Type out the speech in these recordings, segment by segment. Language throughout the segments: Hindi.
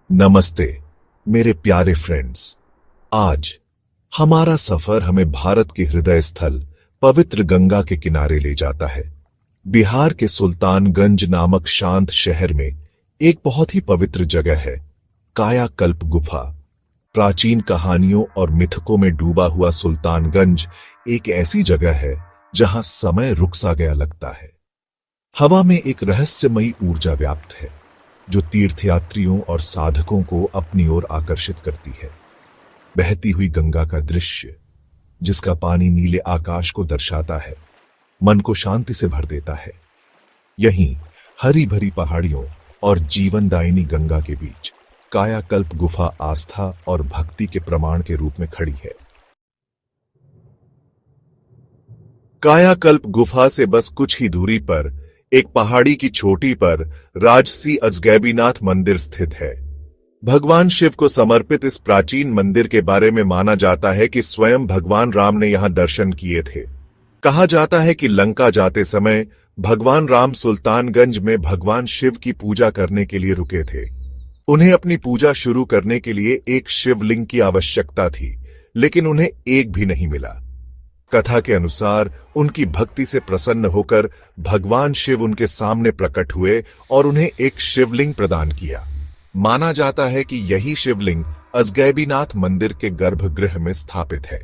नमस्ते मेरे प्यारे फ्रेंड्स। आज हमारा सफर हमें भारत के हृदय स्थल पवित्र गंगा के किनारे ले जाता है। बिहार के सुल्तानगंज नामक शांत शहर में एक बहुत ही पवित्र जगह है, कायाकल्प गुफा। प्राचीन कहानियों और मिथकों में डूबा हुआ सुल्तानगंज एक ऐसी जगह है जहां समय रुक सा गया लगता है। हवा में एक रहस्यमयी ऊर्जा व्याप्त है जो तीर्थयात्रियों और साधकों को अपनी ओर आकर्षित करती है। बहती हुई गंगा का दृश्य, जिसका पानी नीले आकाश को दर्शाता है, मन को शांति से भर देता है। यहीं हरी भरी पहाड़ियों और जीवनदायिनी गंगा के बीच कायाकल्प गुफा आस्था और भक्ति के प्रमाण के रूप में खड़ी है। कायाकल्प गुफा से बस कुछ ही दूरी पर एक पहाड़ी की चोटी पर राजसी अजगैबीनाथ मंदिर स्थित है। भगवान शिव को समर्पित इस प्राचीन मंदिर के बारे में माना जाता है कि स्वयं भगवान राम ने यहां दर्शन किए थे। कहा जाता है कि लंका जाते समय भगवान राम सुल्तानगंज में भगवान शिव की पूजा करने के लिए रुके थे। उन्हें अपनी पूजा शुरू करने के लिए एक शिवलिंग की आवश्यकता थी, लेकिन उन्हें एक भी नहीं मिला। कथा के अनुसार उनकी भक्ति से प्रसन्न होकर भगवान शिव उनके सामने प्रकट हुए और उन्हें एक शिवलिंग प्रदान किया। माना जाता है कि यही शिवलिंग अजगैबीनाथ मंदिर के गर्भगृह में स्थापित है।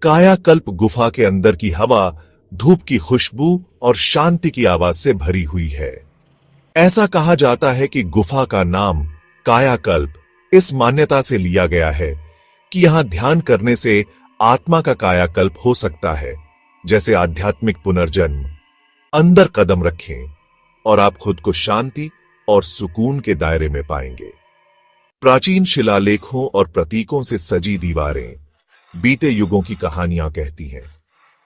कायाकल्प गुफा के अंदर की हवा धूप की खुशबू और शांति की आवाज से भरी हुई है। ऐसा कहा जाता है कि गुफा का नाम कायाकल्प इस मान्यता से लिया गया है कि यहां ध्यान करने से आत्मा का कायाकल्प हो सकता है, जैसे आध्यात्मिक पुनर्जन्म। अंदर कदम रखें और आप खुद को शांति और सुकून के दायरे में पाएंगे। प्राचीन शिलालेखों और प्रतीकों से सजी दीवारें बीते युगों की कहानियां कहती हैं।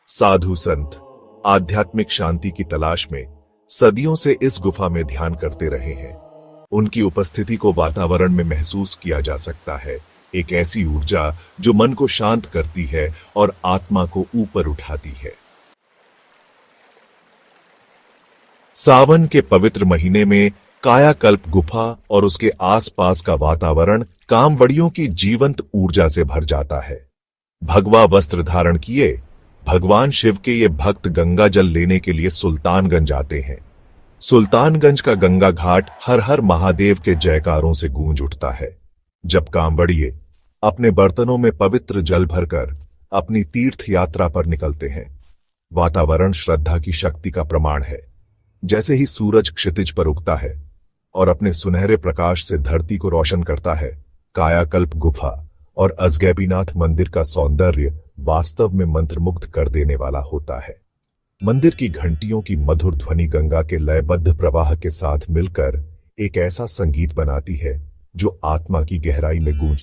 साधु संत आध्यात्मिक शांति की तलाश में सदियों से इस गुफा में ध्यान करते रहे हैं। उनकी उपस्थिति को वातावरण में महसूस किया जा सकता है, एक ऐसी ऊर्जा जो मन को शांत करती है और आत्मा को ऊपर उठाती है। सावन के पवित्र महीने में कायाकल्प गुफा और उसके आसपास का वातावरण कामवड़ियों की जीवंत ऊर्जा से भर जाता है। भगवा वस्त्र धारण किए भगवान शिव के ये भक्त गंगा जल लेने के लिए सुल्तानगंज आते हैं। सुल्तानगंज का गंगा घाट हर हर महादेव के जयकारों से गूंज उठता है। जब कांवड़िए अपने बर्तनों में पवित्र जल भरकर अपनी तीर्थ यात्रा पर निकलते हैं, वातावरण श्रद्धा की शक्ति का प्रमाण है। जैसे ही सूरज क्षितिज पर उगता है और अपने सुनहरे प्रकाश से धरती को रोशन करता है, कायाकल्प गुफा और अजगैबीनाथ मंदिर का सौंदर्य वास्तव में मंत्रमुग्ध कर देने वाला होता है। मंदिर की घंटियों की मधुर ध्वनि गंगा के लयबद्ध प्रवाह के साथ मिलकर एक ऐसा संगीत बनाती है जो आत्मा की गहराई में गूंजता है।